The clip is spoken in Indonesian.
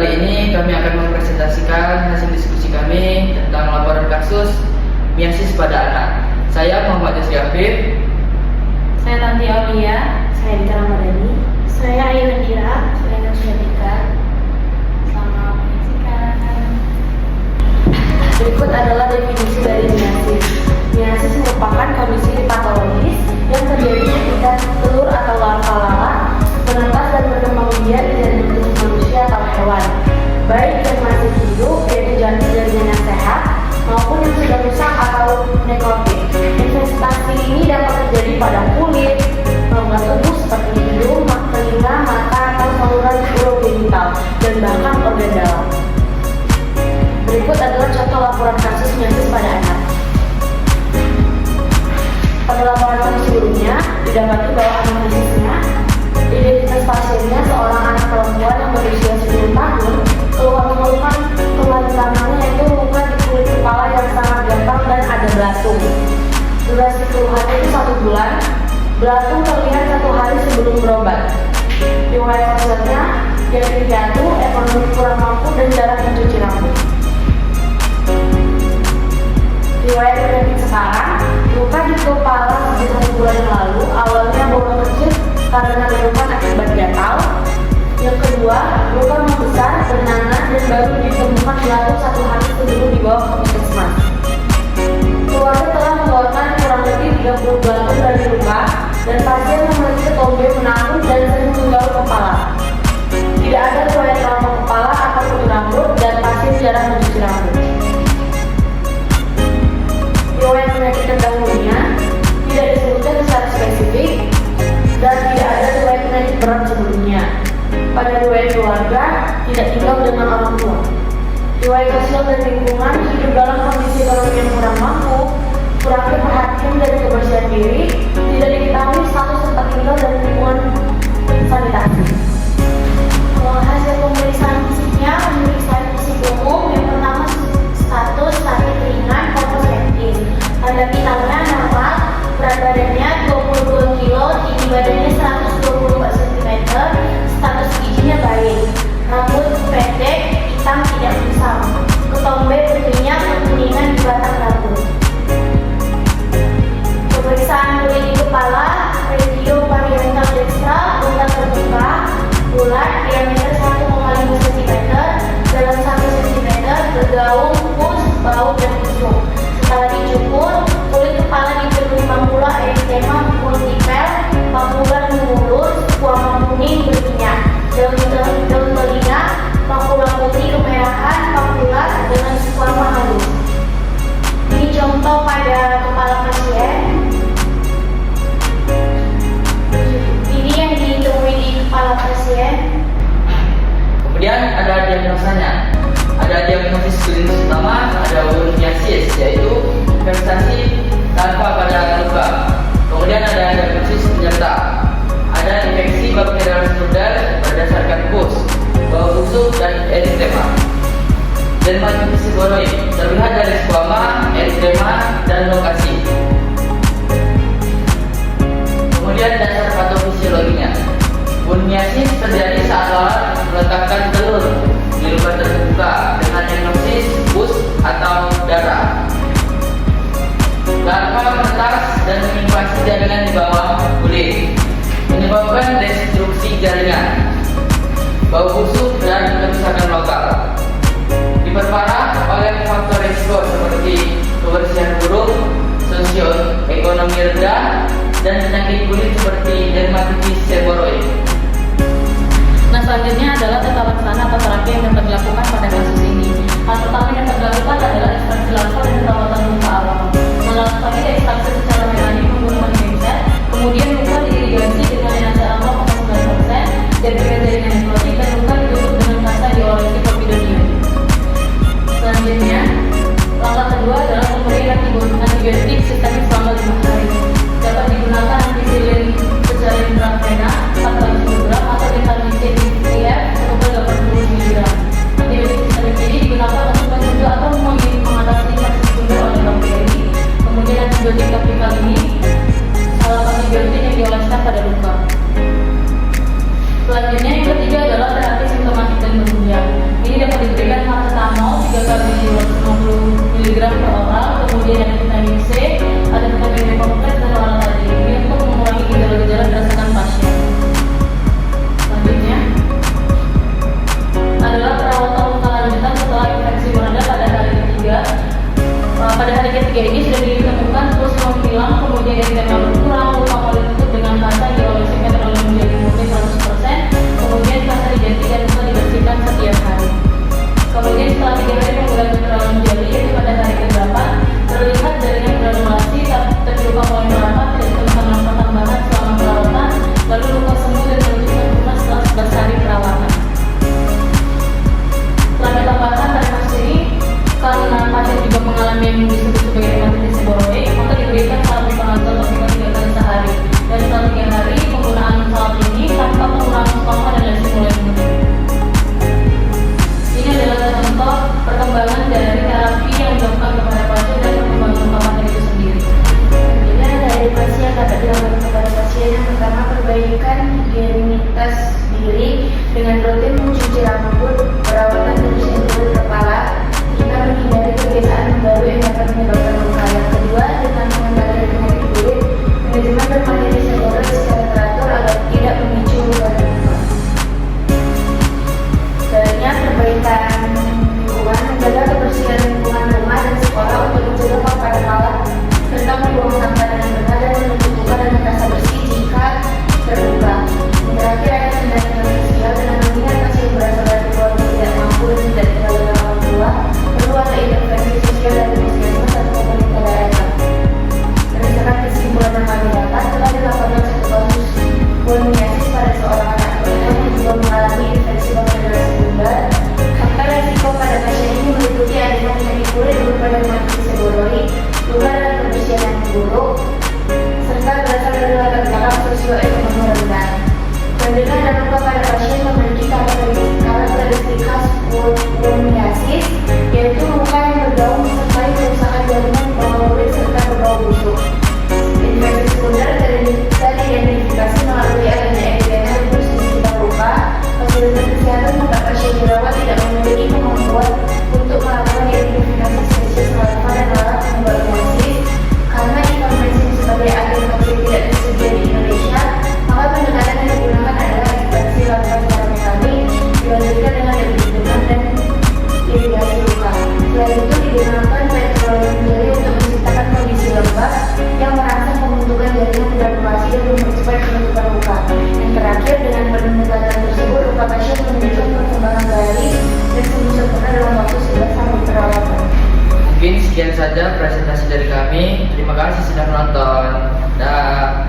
kali ini kami akan mempresentasikan hasil diskusi kami tentang laporan kasus miasis pada anak. Saya Muhammad Yusri Afif. Saya Tanti Aulia. Saya Dita Ramadhani. Saya Ayu Indira. Saya Nasya Dika. Selamat menyaksikan. Berikut adalah definisi dari miasis. Miasis merupakan kondisi patologis yang terjadi ketika telur atau larva lalat menetas dan berkembang biak di janin tubuh manusia atau hewan, baik yang masih hidup yaitu janin yang sehat maupun yang sudah rusak atau nekrotik. Investasi ini dapat terjadi pada kulit, rongga tubuh seperti hidung, telinga, mata, atau saluran urogenital dan bahkan organ dalam. Berikut adalah contoh laporan kasus miasis pada anak. Pada laporan kami sebelumnya, didapati bahwa anamnesisnya, identitas pasiennya seorang anak perempuan yang berusia 10 tahun, keluhan di tangannya yaitu luka di kulit kepala yang sangat gatal dan ada belatung. Durasi keluhannya itu 1 bulan, belatung terlihat 1 hari sebelum berobat. Riwayat sosialnya, yaitu jatuh, ekonomi kurang mampu dan jarang mencuci rambut. Riwayat penyakit sekarang, luka di kepala sejak 1 bulan yang lalu, awalnya bolong kecil karena keluhan akibat gatal. Yang kedua, luka membesar, bernanah dan baru ditemukan jatuh 1 hari sebelum dibawa ke puskesmas. Keluarga telah mengeluarkan kurang lebih 30 belatung dari luka dan pasien memiliki ketombe menahun dan sering menggaul kepala. Tidak ada riwayat trauma kepala atau kutu rambut dan pasien jarang mencuci rambut. Riwayat penyakit terdahulunya tidak disebutkan secara spesifik dan tidak ada riwayat penyakit berat sebelumnya. Pada riwayat keluarga tidak tinggal dengan orang tua. Riwayat sosial dan lingkungan hidup dalam kondisi ekonomi yang kurang mampu, kurangnya perhatian dan kebersihan diri, tidak diketahui status tempat tinggal dan lingkungan sanitasi. Hasil pemeriksaan fisiknya, pemeriksaan fisik umum yang pertama status sakit ringan komposektif. Tanda vitalnya normal, berat badannya 22 kg, tinggi badannya 124 cm, status gizinya baik, rambut pendek, hitam tidak kusam, ketombe berminyak, kekuningan di batang rambut. Pemeriksaan kulit di kepala, radio parietal dextra, bukan terbuka, bulat, diameter 1,5 cm, dalam 1 cm, bergaung, pus, bau, dan busuk. Setelah dicukur, kulit kepala dipenuhi papula eritema multipel, papula mulus, warna kuning berminyak, daun telinga, papula putih kemerahan, papula dengan warna halus. Ini contoh pada kepala pasien. Ini yang ditemui di kepala pasien. Kemudian ada diagnosanya. Ada diagnosis klinis utama, ada miasis, yaitu infeksi larva pada luka. Kemudian ada diagnosis penyerta. Ada infeksi bakterial sekunder berdasarkan pus, bau busuk dan eritema. Dermatitis seboroid terlihat dari skuama, eritema, dan lokasi. Kemudian dasar patofisiologinya. Miasis terjadi saat lalat meletakkan telur di luka terbuka dengan diagnosis pus atau darah. Larva menetas dan menginvasi jaringan di bawah kulit, menyebabkan destruksi jaringan, bau busuk dan kerusakan lokal. Diperparah oleh faktor risiko seperti kebersihan buruk, sosioekonomi rendah, dan penyakit kulit seperti dermatitis seboroid. Nah, selanjutnya adalah tata laksana atau terapi yang dapat dilakukan pada kasus ini. Hal pertama yang dapat dilakukan adalah ekstraksi larva dan perawatan luka awal. Melalui ekstraksi secara mekanik menggunakan genset, kemudian luka diirigasi dengan enasa alfa 9% dan jaringan nekrotik dan luka ditutup dengan kasa diolesi povidonium. Selanjutnya, langkah kedua adalah pemberian antibiotik sistemik selama 5 hari. Dapat digunakan ampicillin secara intravena 4 kali 1 gram atau vitamin C kesehatan tempat pasien dirawat tidak memiliki kemampuan untuk melakukan identifikasi spesies larva dan lalat penyebab measis. Karena informasi sebagai agen vaksin tidak tersedia di Indonesia, maka pendekatan yang digunakan adalah ekspansi larva secara mekanik dilanjutkan dengan debriefing dan irigasi luka. Selain itu digunakan petroleum jelly untuk menciptakan kondisi lembab yang merangsang pembentukan jaringan granulasi dan mempercepat penutupan luka. Yang terakhir, dengan pendekatan tersebut luka pasien menunjukkan perkembangan baik dan sembuh sempurna dalam waktu 11 hari perawatan. Mungkin sekian saja presentasi dari kami. Terima kasih sudah menonton. Dah.